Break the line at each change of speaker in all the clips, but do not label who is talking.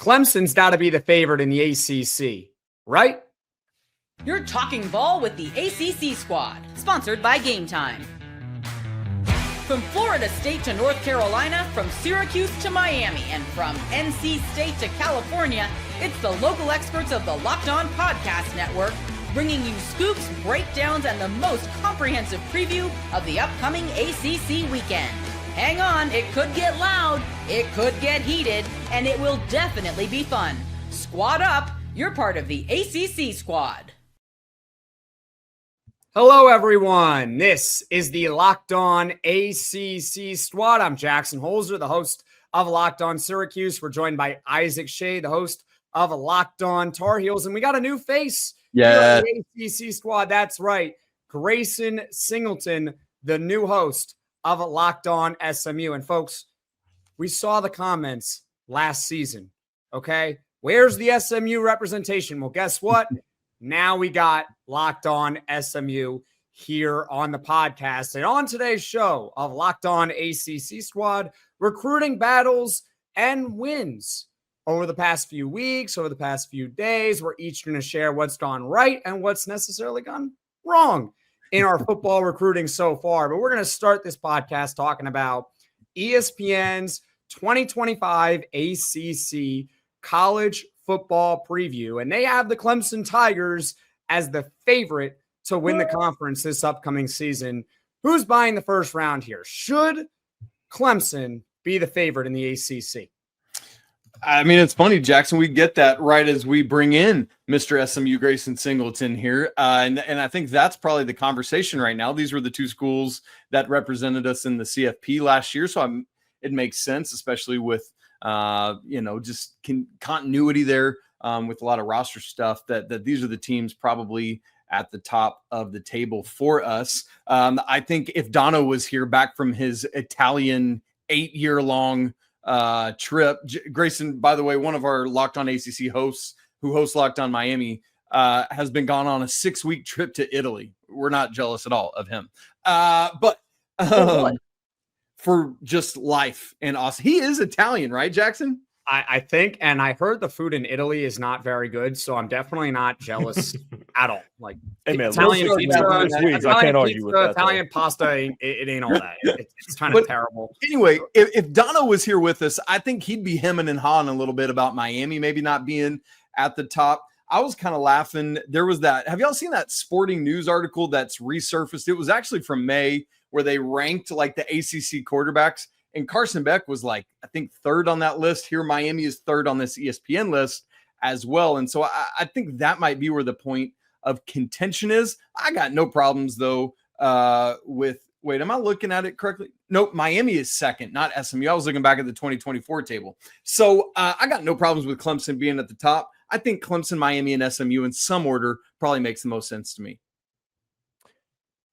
Clemson's got to be the favorite in the ACC, right?
You're talking ball with the ACC Squad, sponsored by Game Time. From Florida State to North Carolina, from Syracuse to Miami, and from NC State to California, it's the local experts of the Locked On Podcast Network, bringing you scoops, breakdowns, and the most comprehensive preview of the upcoming ACC weekend. Hang on, it could get loud, it could get heated, and it will definitely be fun. Squad up, you're part of the ACC Squad.
Hello, everyone. This is the Locked On ACC Squad. I'm Jackson Holzer, the host of Locked On Syracuse. We're joined by Isaac Shea, the host of Locked On Tar Heels, and we got a new face.
Yeah,
the ACC Squad. That's right, Grayson Singleton, the new host of Locked On SMU. And folks, we saw the comments last season. Okay, where's the SMU representation? Well, guess what? Now we got Locked On SMU here on the podcast. And on today's show of Locked On ACC Squad, recruiting battles and wins over the past few weeks, over the past few days. We're each going to share what's gone right and what's necessarily gone wrong in our football recruiting so far. But we're going to start this podcast talking about ESPN's 2025 ACC College Football Preview, and they have the Clemson Tigers as the favorite to win the conference this upcoming season. Who's buying the first round here? Should Clemson be the favorite in the ACC?
I mean, it's funny, Jackson. We get that right as we bring in Mr. SMU Grayson Singleton here, and I think that's probably the conversation right now. These were the two schools that represented us in the CFP last year, so it makes sense, especially with just continuity there with a lot of roster stuff, that these are the teams probably at the top of the table for us. I think if Dono was here back from his Italian 8-year-long trip, Grayson, by the way, one of our Locked On ACC hosts who hosts Locked On Miami, has been gone on a 6-week trip to Italy. We're not jealous at all of him. But for just life and awesome. He is Italian, right, Jackson?
I think, and I heard the food in Italy is not very good, so I'm definitely not jealous at all. Like,
hey man,
Italian pizza,
I can't argue with that.
Italian pasta, it ain't all that. It's kind of terrible.
Anyway, if Dono was here with us, I think he'd be hemming and hawing a little bit about Miami maybe not being at the top. I was kind of laughing. There was that. Have y'all seen that Sporting News article that's resurfaced? It was actually from May, where they ranked like the ACC quarterbacks, and Carson Beck was like, I think, third on that list. Here, Miami is third on this ESPN list as well. And so I think that might be where the point of contention is. I got no problems, though, wait, am I looking at it correctly? Nope, Miami is second, not SMU. I was looking back at the 2024 table. So I got no problems with Clemson being at the top. I think Clemson, Miami, and SMU in some order probably makes the most sense to me.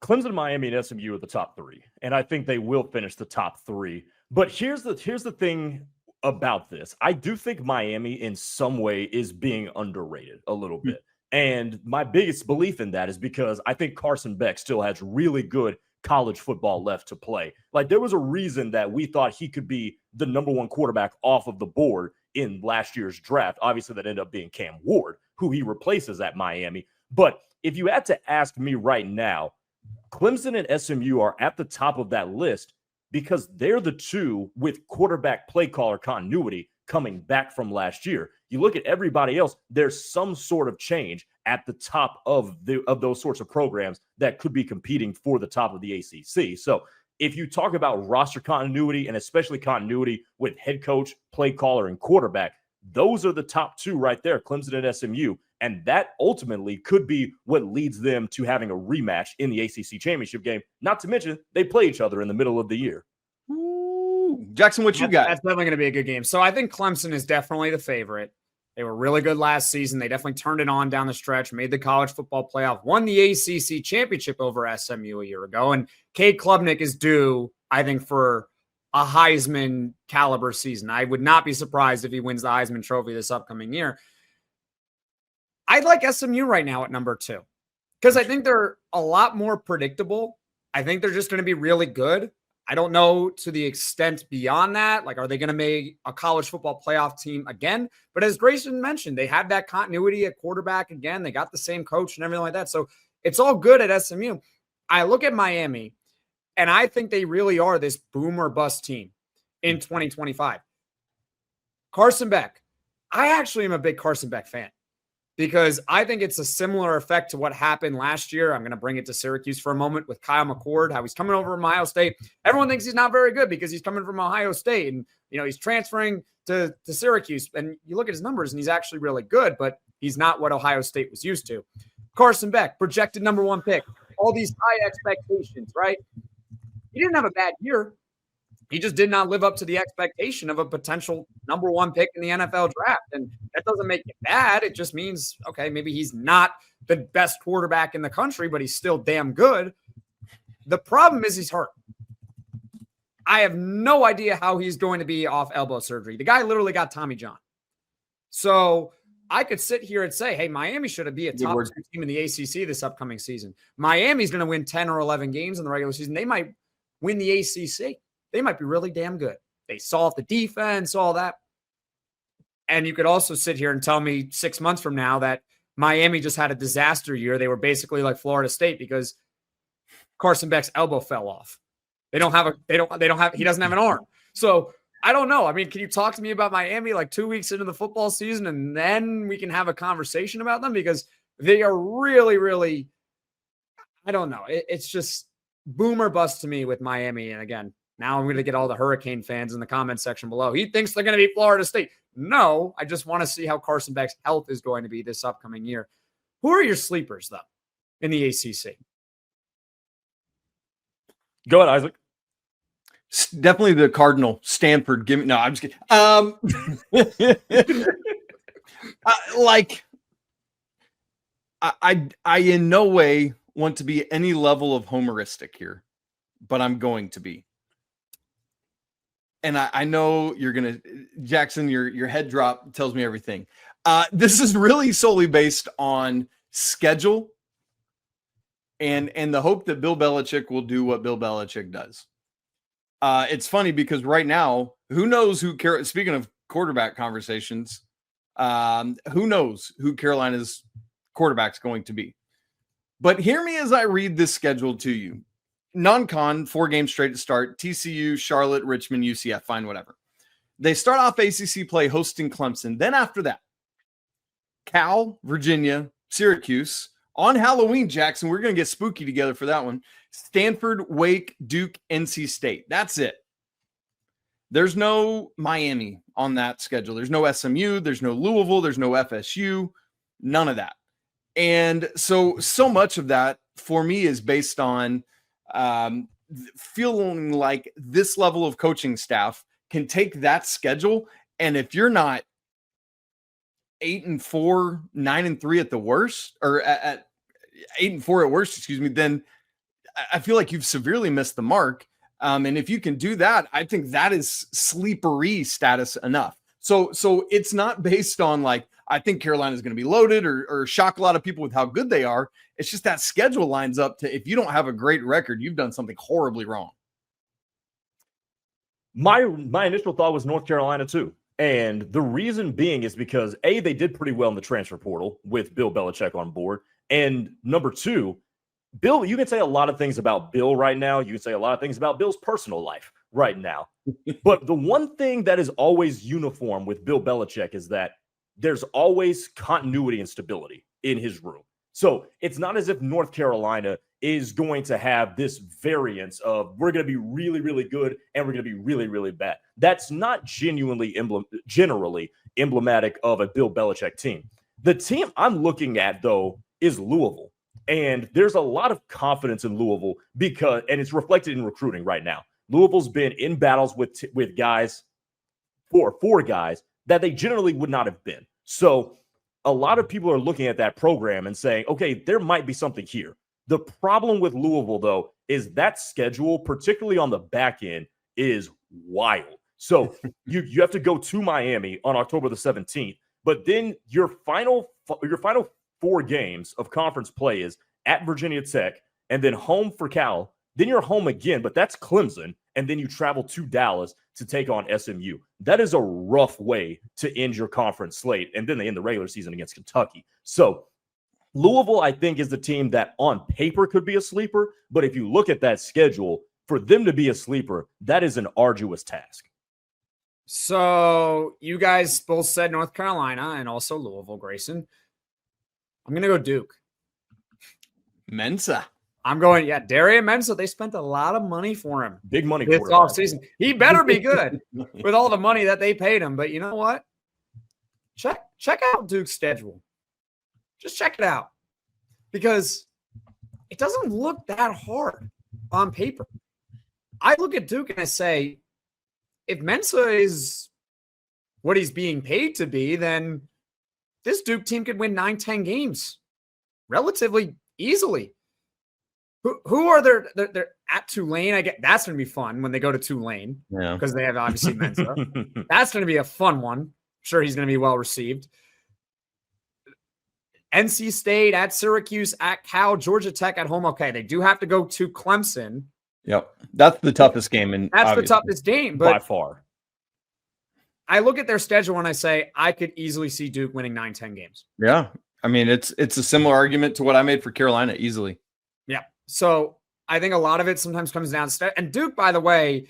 Clemson, Miami, and SMU are the top three, and I think they will finish the top three. But here's the thing about this. I do think Miami in some way is being underrated a little bit. And my biggest belief in that is because I think Carson Beck still has really good college football left to play. Like, there was a reason that we thought he could be the number one quarterback off of the board in last year's draft. Obviously, that ended up being Cam Ward, who he replaces at Miami. But if you had to ask me right now, Clemson and SMU are at the top of that list because they're the two with quarterback play caller continuity coming back from last year. You look at everybody else, there's some sort of change at the top of those sorts of programs that could be competing for the top of the ACC. So if you talk about roster continuity and especially continuity with head coach, play caller, and quarterback, those are the top two right there, Clemson and SMU. And that ultimately could be what leads them to having a rematch in the ACC championship game. Not to mention, they play each other in the middle of the year.
Ooh. Jackson, what you got?
That's definitely going to be a good game. So I think Clemson is definitely the favorite. They were really good last season. They definitely turned it on down the stretch, made the college football playoff, won the ACC championship over SMU a year ago. And Cade Klubnik is due, I think, for a Heisman caliber season. I would not be surprised if he wins the Heisman Trophy this upcoming year. I like SMU right now at number 2 because I think they're a lot more predictable. I think they're just going to be really good. I don't know to the extent beyond that. Like, are they going to make a college football playoff team again? But as Grayson mentioned, they have that continuity at quarterback again. They got the same coach and everything like that. So it's all good at SMU. I look at Miami, and I think they really are this boom or bust team in 2025. Carson Beck. I actually am a big Carson Beck fan because I think it's a similar effect to what happened last year. I'm going to bring it to Syracuse for a moment with Kyle McCord, how he's coming over from Ohio State. Everyone thinks he's not very good because he's coming from Ohio State and, he's transferring to Syracuse. And you look at his numbers and he's actually really good, but he's not what Ohio State was used to. Carson Beck, projected number 1 pick, all these high expectations, right? He didn't have a bad year. He just did not live up to the expectation of a potential number 1 pick in the NFL draft. And that doesn't make it bad. It just means, okay, maybe he's not the best quarterback in the country, but he's still damn good. The problem is he's hurt. I have no idea how he's going to be off elbow surgery. The guy literally got Tommy John. So I could sit here and say, hey, Miami should be a top 2 team in the ACC this upcoming season. Miami's going to win 10 or 11 games in the regular season. They might win the ACC. They might be really damn good. They solved the defense, all that. And you could also sit here and tell me 6 months from now that Miami just had a disaster year. They were basically like Florida State because Carson Beck's elbow fell off. He doesn't have an arm. So I don't know. I mean, can you talk to me about Miami like 2 weeks into the football season and then we can have a conversation about them because they are really, really, I don't know. It's just boom or bust to me with Miami. And again, now I'm going to get all the Hurricane fans in the comment section below. He thinks they're going to be Florida State. No, I just want to see how Carson Beck's health is going to be this upcoming year. Who are your sleepers, though, in the ACC?
Go ahead, Isaac.
Definitely the Cardinal. Stanford. Give me. No, I'm just kidding. I in no way want to be any level of homeristic here, but I'm going to be. And I know you're going to, Jackson, your head drop tells me everything. This is really solely based on schedule and the hope that Bill Belichick will do what Bill Belichick does. It's funny because right now, who knows speaking of quarterback conversations, who knows who Carolina's quarterback's going to be. But hear me as I read this schedule to you. Non-con, 4 games straight to start. TCU, Charlotte, Richmond, UCF, fine, whatever. They start off ACC play hosting Clemson. Then after that, Cal, Virginia, Syracuse. On Halloween, Jackson, we're going to get spooky together for that one. Stanford, Wake, Duke, NC State. That's it. There's no Miami on that schedule. There's no SMU. There's no Louisville. There's no FSU. None of that. And so much of that for me is based on feeling like this level of coaching staff can take that schedule. And if you're not 8-4, 9-3 at the worst, or at 8-4 at worst, then I feel like you've severely missed the mark. And if you can do that, I think that is sleepery status enough. So it's not based on like, I think Carolina is going to be loaded or shock a lot of people with how good they are. It's just that schedule lines up to, if you don't have a great record, you've done something horribly wrong.
My initial thought was North Carolina too. And the reason being is because A, they did pretty well in the transfer portal with Bill Belichick on board. And number 2, Bill, you can say a lot of things about Bill right now. You can say a lot of things about Bill's personal life right now. But the one thing that is always uniform with Bill Belichick is that there's always continuity and stability in his room. So it's not as if North Carolina is going to have this variance of we're going to be really, really good and we're going to be really, really bad. That's not generally emblematic of a Bill Belichick team. The team I'm looking at, though, is Louisville. And there's a lot of confidence in Louisville and it's reflected in recruiting right now. Louisville's been in battles with guys, four guys that they generally would not have been. So a lot of people are looking at that program and saying, okay, there might be something here. The problem with Louisville, though, is that schedule, particularly on the back end, is wild. So you have to go to Miami on October the 17th, but then your final 4 games of conference play is at Virginia Tech and then home for Cal. Then you're home again, but that's Clemson. and then you travel to Dallas to take on SMU. That is a rough way to end your conference slate, and then they end the regular season against Kentucky. So Louisville, I think, is the team that on paper could be a sleeper, but if you look at that schedule, for them to be a sleeper, that is an arduous task.
So you guys both said North Carolina and also Louisville, Grayson. I'm going to go Duke.
Mensa.
I'm going, Darian Mensa. They spent a lot of money for him.
Big money
this offseason. He better be good with all the money that they paid him. But you know what? Check out Duke's schedule. Just check it out. Because it doesn't look that hard on paper. I look at Duke and I say, if Mensa is what he's being paid to be, then this Duke team could win 9-10 games relatively easily. Who are they're at Tulane? I get that's going to be fun when they go to Tulane because they have obviously Mensa. That's going to be a fun one. I'm sure he's going to be well received. NC State at Syracuse at Cal, Georgia Tech at home. Okay, they do have to go to Clemson.
Yep, that's the toughest game, and
that's the toughest game, but
by far.
I look at their schedule and I say I could easily see Duke winning 9-10 games.
Yeah, I mean it's a similar argument to what I made for Carolina easily.
Yeah, so I think a lot of it sometimes comes down to and Duke, by the way,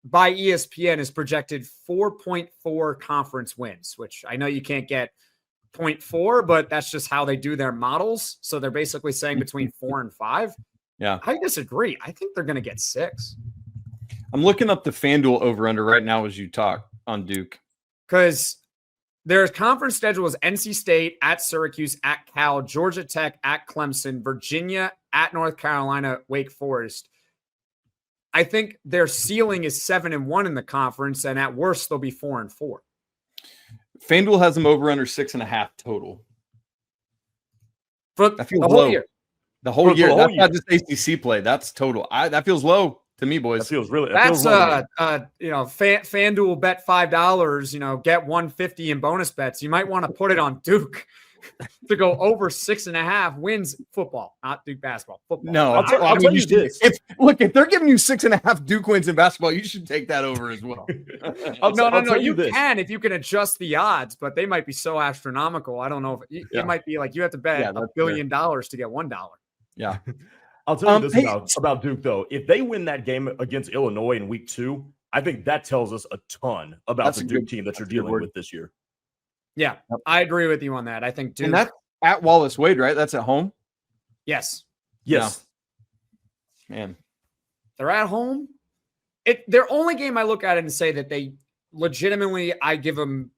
by ESPN is projected 4.4 conference wins, which I know you can't get 0.4, but that's just how they do their models. So they're basically saying between 4 and 5.
Yeah,
I disagree. I think they're going to get 6.
I'm looking up the FanDuel over-under right now as you talk on Duke.
Because their conference schedule is NC State, at Syracuse, at Cal, Georgia Tech, at Clemson, Virginia, at North Carolina, Wake Forest. I think their ceiling is 7-1 in the conference, and at worst, they'll be 4-4.
FanDuel has them over under 6.5 total.
For the whole
low.
year.
The whole year. That's not just ACC play. That's total. That feels low to me, boys.
That feels really.
That's FanDuel bet $5. Get $150 in bonus bets. You might want to put it on Duke to go over 6.5 wins. Football, not Duke basketball. Football.
No,
I'll tell you this.
If they're giving you 6.5 Duke wins in basketball, you should take that over as well.
No. You can if you can adjust the odds, but they might be so astronomical. I don't know if it might be like you have to bet $1 billion to get $1.
Yeah.
I'll tell you this about Duke, though. If they win that game against Illinois in week 2, I think that tells us a ton about the Duke team that you're dealing with this year.
Yeah, I agree with you on that. I think Duke.
And that's at Wallace Wade, right? That's at home?
Yes.
Yeah. Man.
They're at home. Their only game I look at it and say that they legitimately, I give them,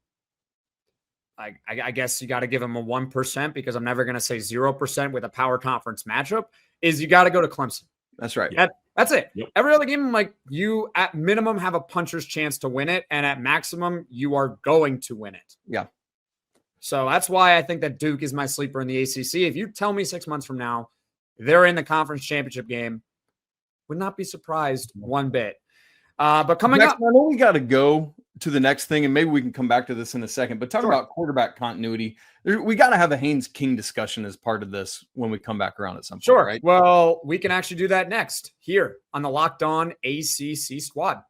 I guess you got to give them a 1% because I'm never going to say 0% with a power conference matchup, is you got to go to Clemson.
That's right.
That's it.
Yep.
Every other game, you at minimum have a puncher's chance to win it, and at maximum, you are going to win it.
Yeah.
So that's why I think that Duke is my sleeper in the ACC. If you tell me 6 months from now they're in the conference championship game, would not be surprised one bit. But coming up,
I know we got to go to the next thing, and maybe we can come back to this in a second. But talking about quarterback continuity, we got to have a Haynes King discussion as part of this when we come back around at some point, right?
Well, we can actually do that next here on the Locked On ACC Squad.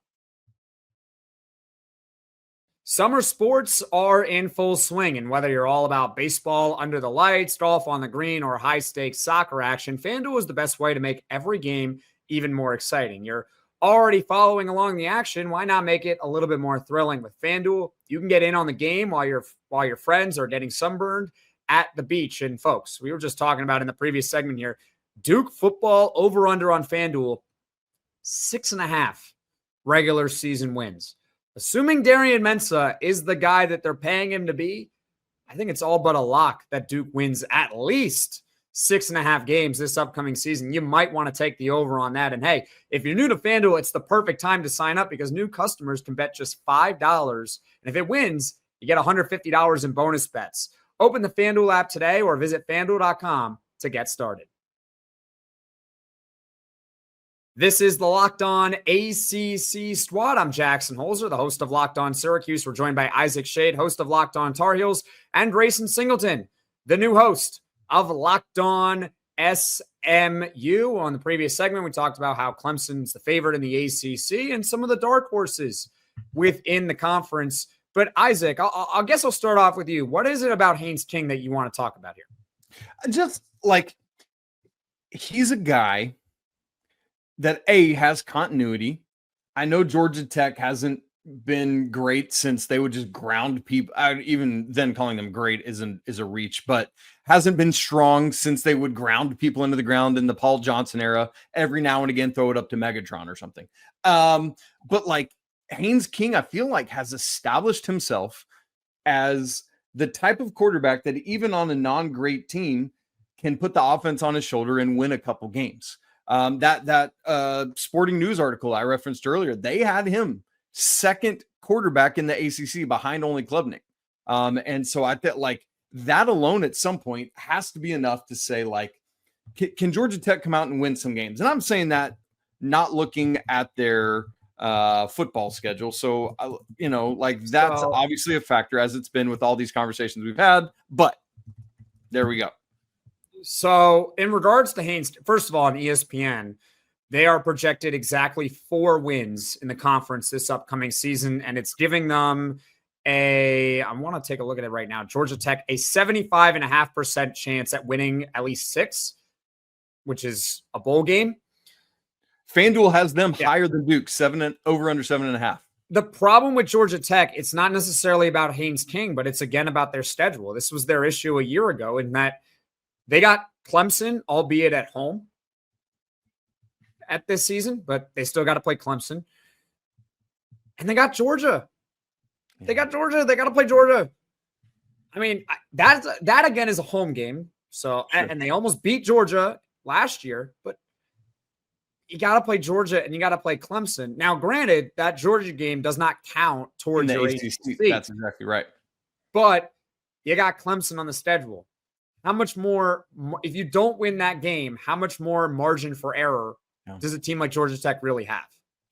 Summer sports are in full swing, and whether you're all about baseball under the lights, golf on the green, or high-stakes soccer action, FanDuel is the best way to make every game even more exciting. You're already following along the action. Why not make it a little bit more thrilling with FanDuel? You can get in on the game while your friends are getting sunburned at the beach. And folks, we were just talking about in the previous segment here, Duke football over-under on FanDuel, 6.5 regular season wins. Assuming Darian Mensa is the guy that they're paying him to be, I think it's all but a lock that Duke wins at least 6.5 games this upcoming season. You might want to take the over on that. And hey, if you're new to FanDuel, it's the perfect time to sign up because new customers can bet just $5. And if it wins, you get $150 in bonus bets. Open the FanDuel app today or visit FanDuel.com to get started. This is the Locked On ACC Squad. I'm Jackson Holzer, the host of Locked On Syracuse. We're joined by Isaac Shade, host of Locked On Tar Heels, and Grayson Singleton, the new host of Locked On SMU. On the previous segment, we talked about how Clemson's the favorite in the ACC and some of the dark horses within the conference. But Isaac, I guess I'll start off with you. What is it about Haynes King that you want to talk about here?
Just like, he's a guy that has continuity. I know Georgia Tech hasn't been great since they would just ground people. Even then, calling them great is a reach, but hasn't been strong since they would ground people into the ground in the Paul Johnson era. Every now and again, throw it up to Megatron or something. But like, Haynes King, I feel like, has established himself as the type of quarterback that even on a non-great team can put the offense on his shoulder and win a couple games. That Sporting News article I referenced earlier, they had him second quarterback in the ACC behind only Klubnik. And so I think like that alone at some point has to be enough to say, like, can Georgia Tech come out and win some games? And I'm saying that not looking at their football schedule. So, like, that's obviously a factor, as it's been with all these conversations we've had, but there we go.
So in regards to Haynes, first of all, on ESPN, they are projected exactly 4 wins in the conference this upcoming season, and it's giving them I want to take a look at it right now, Georgia Tech, a 75.5% chance at winning at least 6, which is a bowl game.
FanDuel has them higher than Duke, over under 7.5.
The problem with Georgia Tech, it's not necessarily about Haynes King, but it's again about their schedule. This was their issue a year ago in that they got Clemson, albeit at home at this season, but they still got to play Clemson. And they got Georgia. They got Georgia. They got to play Georgia. I mean, that again is a home game. So, sure. And they almost beat Georgia last year, but you got to play Georgia and you got to play Clemson. Now, granted, that Georgia game does not count towards your ACC.
That's exactly right.
But you got Clemson on the schedule. How much more, if you don't win that game, how much more margin for error does a team like Georgia Tech really have?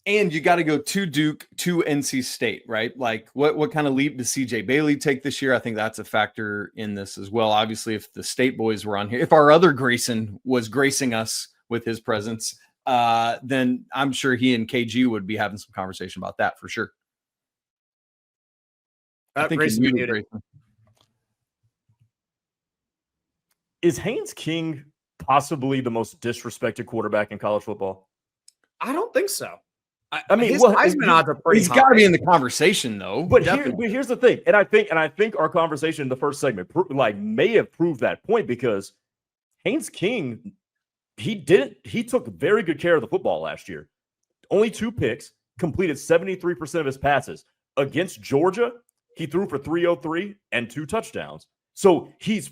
And you got to go to Duke, to NC State, right? Like, what kind of leap does CJ Bailey take this year? I think that's a factor in this as well. Obviously, if the State boys were on here, if our other Grayson was gracing us with his presence, then I'm sure he and KG would be having some conversation about that for sure. I think
Grayson
Is Haynes King possibly the most disrespected quarterback in college football?
I don't think so.
I mean,
his Heisman odds are pretty high.
He's got to be in the conversation, though.
But here's the thing, and I think our conversation in the first segment may have proved that point, because Haynes King, he took very good care of the football last year. Only 2 picks, completed 73% of his passes. Against Georgia, he threw for 303 and 2 touchdowns. So he's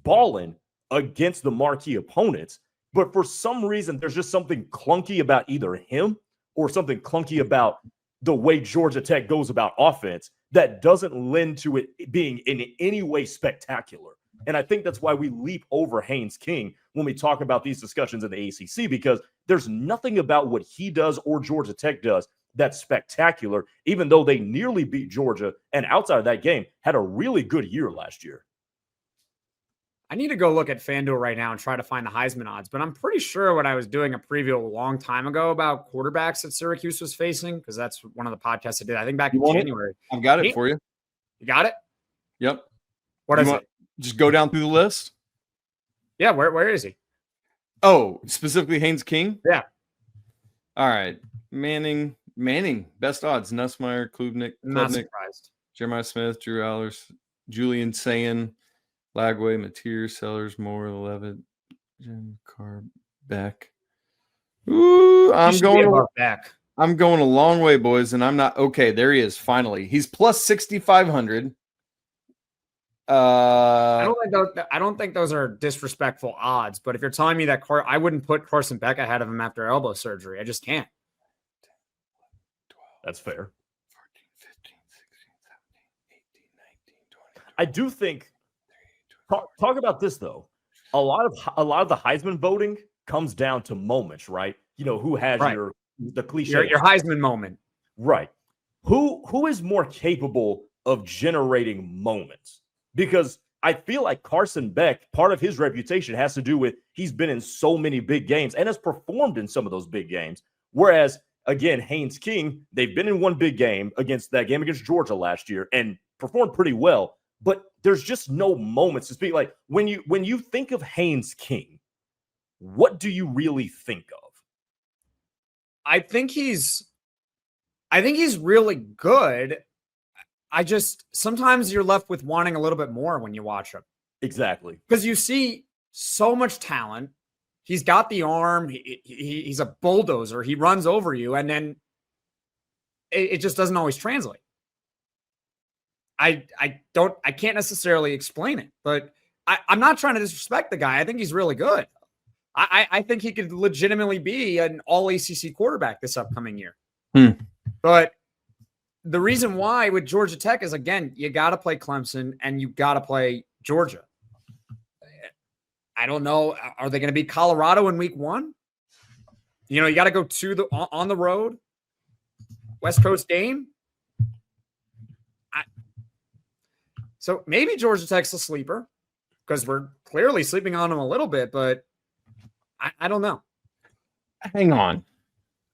balling against the marquee opponents, but for some reason, there's just something clunky about either him or something clunky about the way Georgia Tech goes about offense that doesn't lend to it being in any way spectacular. And I think that's why we leap over Haynes King when we talk about these discussions in the ACC, because there's nothing about what he does or Georgia Tech does that's spectacular, even though they nearly beat Georgia and outside of that game had a really good year last year.
I need to go look at FanDuel right now and try to find the Heisman odds, but I'm pretty sure when I was doing a preview a long time ago about quarterbacks that Syracuse was facing, because that's one of the podcasts I did, I think back in January.
I've got it for you.
You got it?
Yep.
What is it?
Just go down through the list.
Yeah, where is he?
Oh, specifically Haynes King?
Yeah.
All right. Manning, best odds. Nussmeier, Klubnik,
Not surprised.
Jeremiah Smith, Drew Allers, Julian Sayin, Lagway, Mateer, Sellers, Moore, Levitt, Jim Carr, Beck. Ooh, I'm going a long way, boys, and I'm not okay. There he is. Finally, he's plus 6,500.
I don't think those are disrespectful odds, but if you're telling me that I wouldn't put Carson Beck ahead of him after elbow surgery, I just can't.
That's fair.
14, 15, 16, 17, 18, 19, 20.
I do think. Talk about this though. A lot of the Heisman voting comes down to moments, right? You know, who has the cliche
your Heisman moment,
right? Who is more capable of generating moments? Because I feel like Carson Beck, part of his reputation has to do with he's been in so many big games and has performed in some of those big games. Whereas, again, Haynes King, they've been in one big game against Georgia last year and performed pretty well. But there's just no moments to speak. Like when you think of Haynes King, what do you really think of?
I think he's really good. Sometimes you're left with wanting a little bit more when you watch him.
Exactly.
Because you see so much talent. He's got the arm. He's a bulldozer. He runs over you, and then it just doesn't always translate. I can't necessarily explain it, but I'm not trying to disrespect the guy. I think he's really good. I think he could legitimately be an all ACC quarterback this upcoming year. But the reason why with Georgia Tech is, again, you got to play Clemson and you got to play Georgia. I don't know. Are they going to be Colorado in week 1? You got to go on the road, West Coast game. So maybe Georgia Tech's a sleeper because we're clearly sleeping on them a little bit, but I don't know.
Hang on.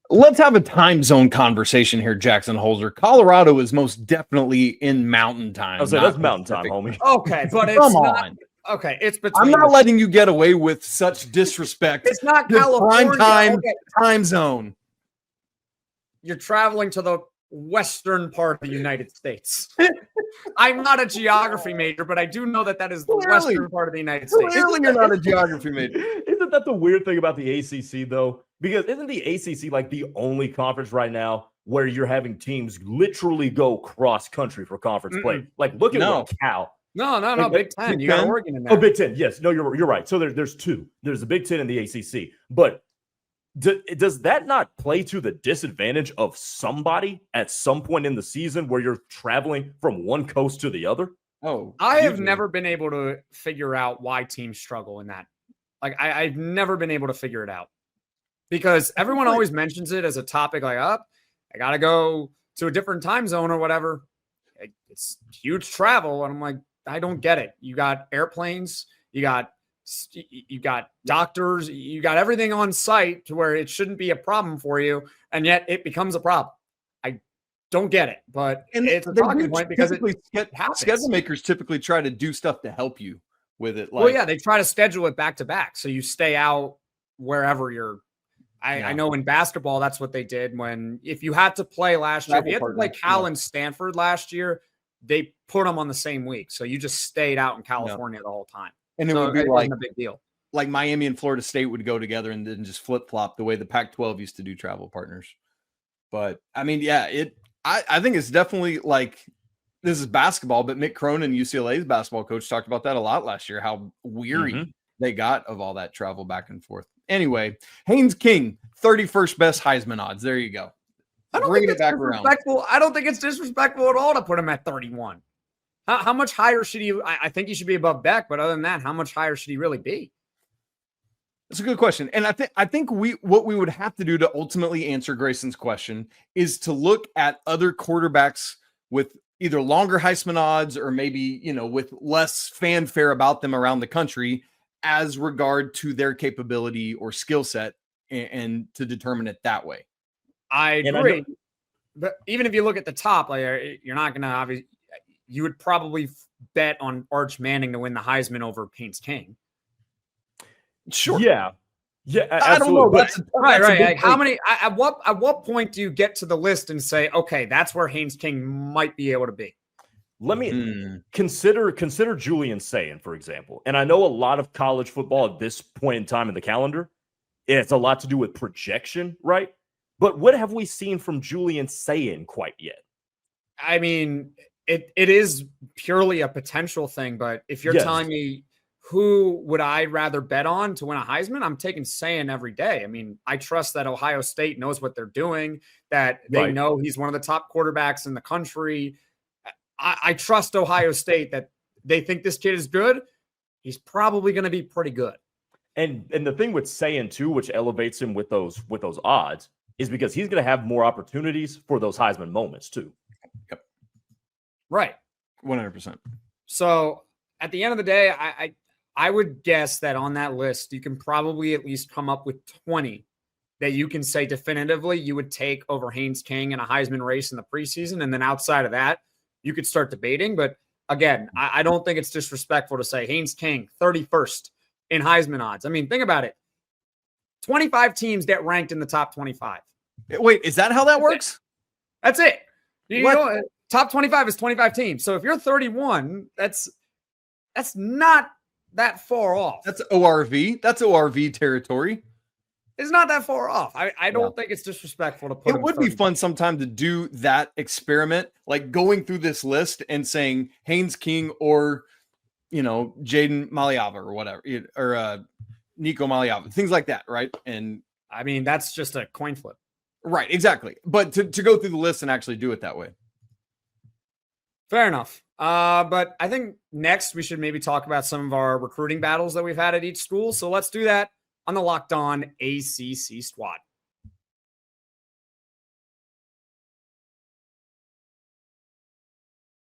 Let's have a time zone conversation here, Jackson Holzer. Colorado is most definitely in mountain time.
I was like, that's mountain time, homie.
Okay, but it's
Come
not.
on.
Okay, it's between.
I'm not letting you get away with such disrespect.
It's not
to
California.
prime time
Okay.
time zone.
You're traveling to the western part of the United States. I'm not a geography major, but I do know that is the western part of the United States.
Clearly, you're not a geography major.
Isn't that the weird thing about the ACC, though? Because isn't the ACC like the only conference right now where you're having teams literally go cross country for conference play? Like, look at what Cal.
No. Big Ten. You got Oregon in there.
Oh, Big Ten. Yes. No, you're right. So there's two. There's the Big Ten and the ACC. But does that not play to the disadvantage of somebody at some point in the season where you're traveling from one coast to the other?
Oh,
I have never been able to figure out why teams struggle in that. Like, I've never been able to figure it out because everyone always mentions it as a topic. Like, I got to go to a different time zone or whatever. It's huge travel. And I'm like, I don't get it. You got airplanes, you got doctors, you got everything on site to where it shouldn't be a problem for you, and yet it becomes a problem. I don't get it, but it's a talking point because
schedule makers typically try to do stuff to help you with it.
Well, yeah, they try to schedule it back to back, so you stay out wherever you're. I know in basketball that's what they did if you had to play last year. If you had to play Cal and Stanford last year, they put them on the same week, so you just stayed out in California the whole time.
And it would be like
a big deal.
Like Miami and Florida State would go together and then just flip flop the way the Pac-12 used to do travel partners. But I mean, yeah, I think it's definitely like this is basketball, but Mick Cronin, UCLA's basketball coach, talked about that a lot last year, how weary they got of all that travel back and forth. Anyway, Haynes King, 31st best Heisman odds. There you go.
I don't think it's disrespectful. I don't think it's disrespectful at all to put him at 31. How much higher should he? I think he should be above Beck, but other than that, how much higher should he really be?
That's a good question. And I think what we would have to do to ultimately answer Grayson's question is to look at other quarterbacks with either longer Heisman odds or maybe, with less fanfare about them around the country as regard to their capability or skill set and to determine it that way.
I agree. But even if you look at the top, like, you're not going to obviously, you would probably bet on Arch Manning to win the Heisman over Haynes King.
Sure. Yeah.
I don't know.
But right. Like, how many? At what point do you get to the list and say, okay, that's where Haynes King might be able to be?
Let me consider Julian Sayin, for example. And I know a lot of college football at this point in time in the calendar, it's a lot to do with projection, right? But what have we seen from Julian Sayin quite yet?
I mean, it is purely a potential thing. But if you're telling me who would I rather bet on to win a Heisman, I'm taking Sayin every day. I mean, I trust that Ohio State knows what they're doing, that they know he's one of the top quarterbacks in the country. I trust Ohio State that they think this kid is good. He's probably going to be pretty good.
And the thing with Sayin too, which elevates him with those odds, is because he's going to have more opportunities for those Heisman moments too.
Yep.
Right.
100%.
So at the end of the day, I would guess that on that list, you can probably at least come up with 20 that you can say definitively you would take over Haynes King in a Heisman race in the preseason. And then outside of that, you could start debating. But again, I don't think it's disrespectful to say Haynes King, 31st in Heisman odds. I mean, think about it. 25 teams get ranked in the top 25.
Wait, is that how that works?
That's it. You know, top 25 is 25 teams. So if you're 31, that's not that far off.
That's ORV. That's ORV territory.
It's not that far off. I don't think it's disrespectful to put
it would be fun sometime to do that experiment, like going through this list and saying Haynes King or, Jaden Maliava or whatever, or Nico Maliava, things like that, right? And
I mean, that's just a coin flip.
Right, exactly. But to go through the list and actually do it that way.
Fair enough. But I think next we should maybe talk about some of our recruiting battles that we've had at each school. So let's do that on the Locked On ACC Squad.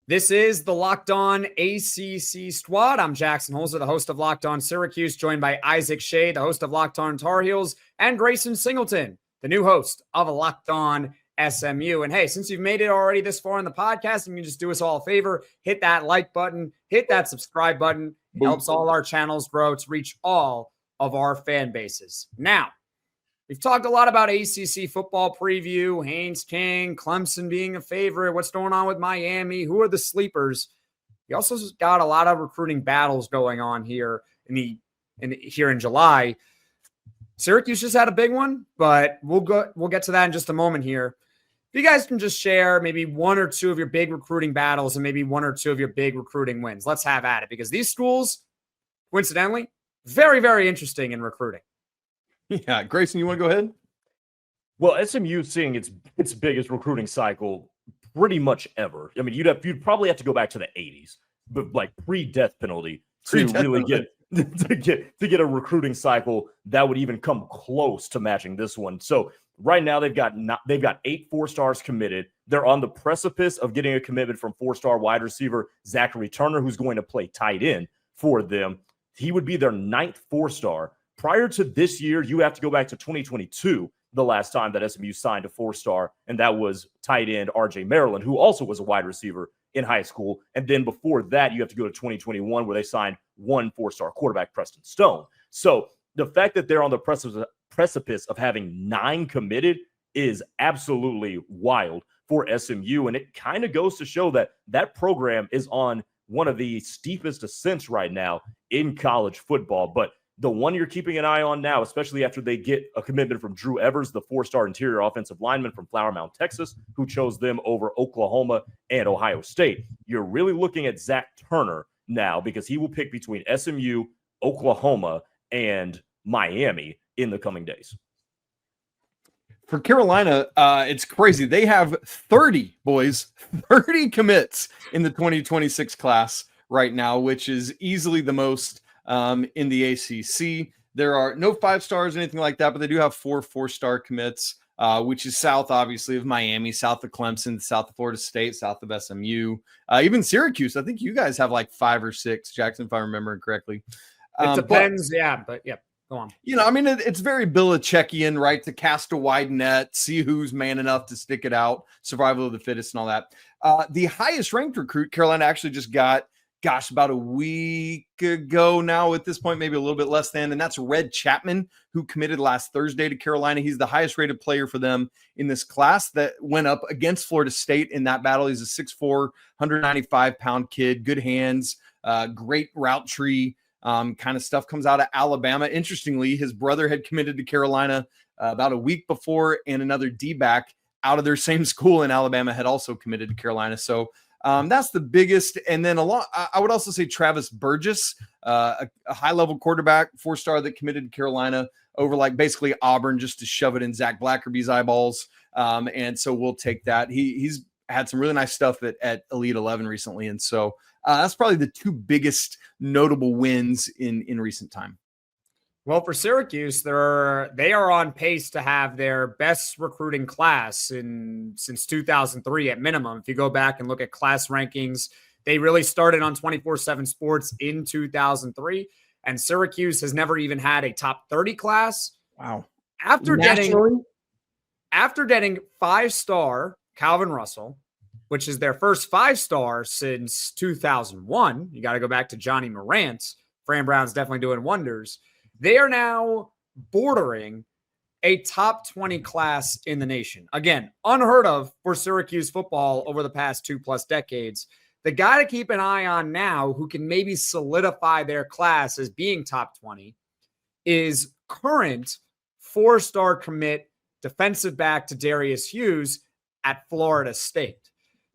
This is the Locked On ACC Squad. I'm Jackson Holzer, the host of Locked On Syracuse, joined by Isaac Shea, the host of Locked On Tar Heels, and Grayson Singleton, the new host of Locked On SMU. And hey, since you've made it already this far in the podcast, you can just do us all a favor, hit that like button, hit that subscribe button. It helps all our channels grow to reach all of our fan bases. Now, we've talked a lot about ACC football preview, Haynes King, Clemson being a favorite, what's going on with Miami, who are the sleepers. We also got a lot of recruiting battles going on here in July. Syracuse just had a big one, but we'll get to that in just a moment here. If you guys can just share maybe one or two of your big recruiting battles and maybe one or two of your big recruiting wins. Let's have at it, because these schools, coincidentally, very, very interesting in recruiting.
Yeah, Grayson, you want to go ahead?
Well, SMU is seeing its biggest recruiting cycle pretty much ever. I mean, you'd probably have to go back to the 80s, but like pre-death penalty to really get a recruiting cycle that would even come close to matching this one. So right now they've got 8 4-stars committed. They're on the precipice of getting a commitment from 4-star wide receiver Zachary Turner, who's going to play tight end for them. He would be their 9th 4-star. Prior to this year, you have to go back to 2022, the last time that SMU signed a 4-star, and that was tight end RJ Maryland, who also was a wide receiver in high school. And then before that, you have to go to 2021, where they signed 1 4-star quarterback, Preston Stone. So the fact that they're on the precipice of having 9 committed is absolutely wild for SMU. And it kind of goes to show that that program is on one of the steepest ascents right now in college football. But the one you're keeping an eye on now, especially after they get a commitment from Drew Evers, the 4-star interior offensive lineman from Flower Mound, Texas, who chose them over Oklahoma and Ohio State. You're really looking at Zach Turner now, because he will pick between SMU, Oklahoma, and Miami in the coming days.
For Carolina, it's crazy. They have 30 commits in the 2026 class right now, which is easily the most in the ACC. There are no 5-stars or anything like that, but they do have 4 4-star commits, which is south, obviously, of Miami, south of Clemson, south of Florida State, south of SMU, even Syracuse. I think you guys have like 5 or 6, Jackson, if I remember correctly.
It depends, but yeah. Go on.
I mean, it's very Belichickian, right? To cast a wide net, see who's man enough to stick it out, survival of the fittest and all that. The highest ranked recruit Carolina actually just got, about a week ago now at this point, maybe a little bit less than, and that's Red Chapman, who committed last Thursday to Carolina. He's the highest rated player for them in this class that went up against Florida State in that battle. He's a 6'4", 195-pound kid, good hands, great route tree. Kind of stuff comes out of Alabama. Interestingly, his brother had committed to Carolina about a week before, and another D-back out of their same school in Alabama had also committed to Carolina. So that's the biggest. And then I would also say Travis Burgess, a high-level quarterback, 4-star that committed to Carolina over like basically Auburn just to shove it in Zach Blackerby's eyeballs. And so we'll take that. He's had some really nice stuff at Elite 11 recently. And so that's probably the 2 biggest notable wins in recent time.
Well, for Syracuse, they are on pace to have their best recruiting class since 2003 at minimum. If you go back and look at class rankings, They really started on 24/7 Sports in 2003, and Syracuse has never even had a top 30 class.
Wow.
After getting 5-star Calvin Russell, which is their first 5-star since 2001. You got to go back to Johnny Morant. Fran Brown's definitely doing wonders. They are now bordering a top 20 class in the nation. Again, unheard of for Syracuse football over the past 2+ decades. The guy to keep an eye on now who can maybe solidify their class as being top 20 is current 4-star commit defensive back Tadarius Hughes at Florida State.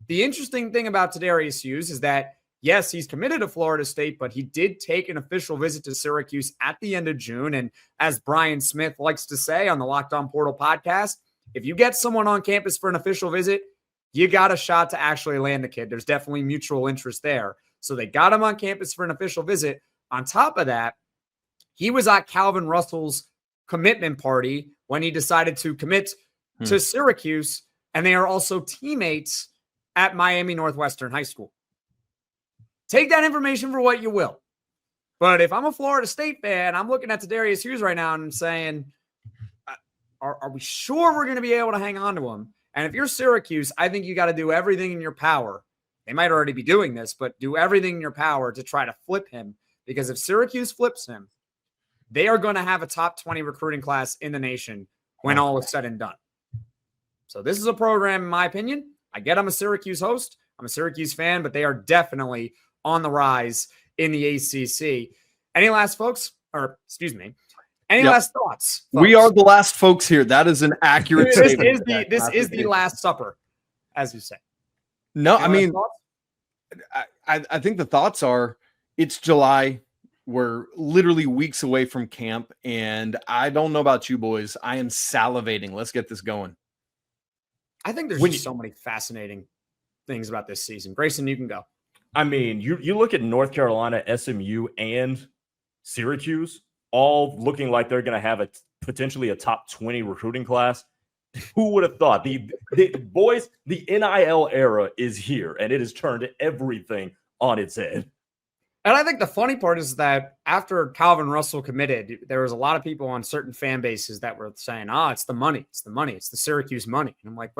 The interesting thing about Tadarius Hughes is that, yes, he's committed to Florida State, but he did take an official visit to Syracuse at the end of June. And as Brian Smith likes to say on the Locked On Portal podcast, if you get someone on campus for an official visit, you got a shot to actually land the kid. There's definitely mutual interest there. So they got him on campus for an official visit. On top of that, he was at Calvin Russell's commitment party when he decided to commit to Syracuse, and they are also teammates at Miami Northwestern High School. Take that information for what you will. But if I'm a Florida State fan, I'm looking at Tadarius Hughes right now and I'm saying, are we sure we're going to be able to hang on to him? And if you're Syracuse, I think you got to do everything in your power. They might already be doing this, but do everything in your power to try to flip him. Because if Syracuse flips him, they are going to have a top 20 recruiting class in the nation when all is said and done. So this is a program, in my opinion. I get I'm a Syracuse host. I'm a Syracuse fan, but they are definitely on the rise in the ACC. Any last folks? Or excuse me. Any last thoughts? Folks?
We are the last folks here. That is an accurate statement.
This is the Last Supper, as you say.
No,
Any
I mean,
thoughts?
I think the thoughts are it's July. We're literally weeks away from camp. And I don't know about you boys. I am salivating. Let's get this going.
I think there's just so many fascinating things about this season. Grayson, you can go.
I mean, you look at North Carolina, SMU, and Syracuse, all looking like they're going to have potentially a top 20 recruiting class. Who would have thought? The boys, the NIL era is here, and it has turned everything on its head.
And I think the funny part is that after Calvin Russell committed, there was a lot of people on certain fan bases that were saying, it's the money. It's the money. It's the Syracuse money. And I'm like,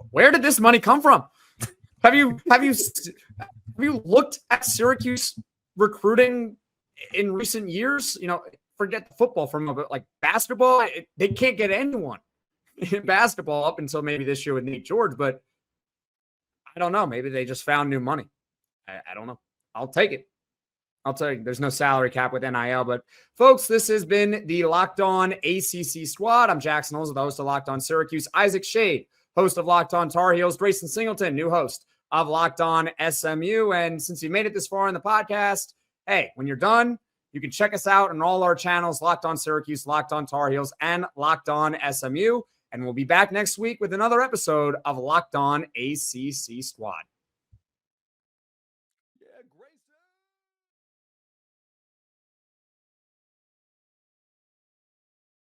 where did this money come from? Have you looked at Syracuse recruiting in recent years? You know, forget the football for a moment, like basketball, they can't get anyone in basketball up until maybe this year with Nate George, but I don't know. Maybe they just found new money. I don't know. I'll take it. I'll tell you, there's no salary cap with NIL. But, folks, this has been the Locked On ACC Squad. I'm Jackson Holzer, the host of Locked On Syracuse. Isaac Shade, host of Locked On Tar Heels. Grayson Singleton, new host of Locked On SMU. And since you made it this far in the podcast, hey, when you're done, you can check us out on all our channels, Locked On Syracuse, Locked On Tar Heels, and Locked On SMU. And we'll be back next week with another episode of Locked On ACC Squad.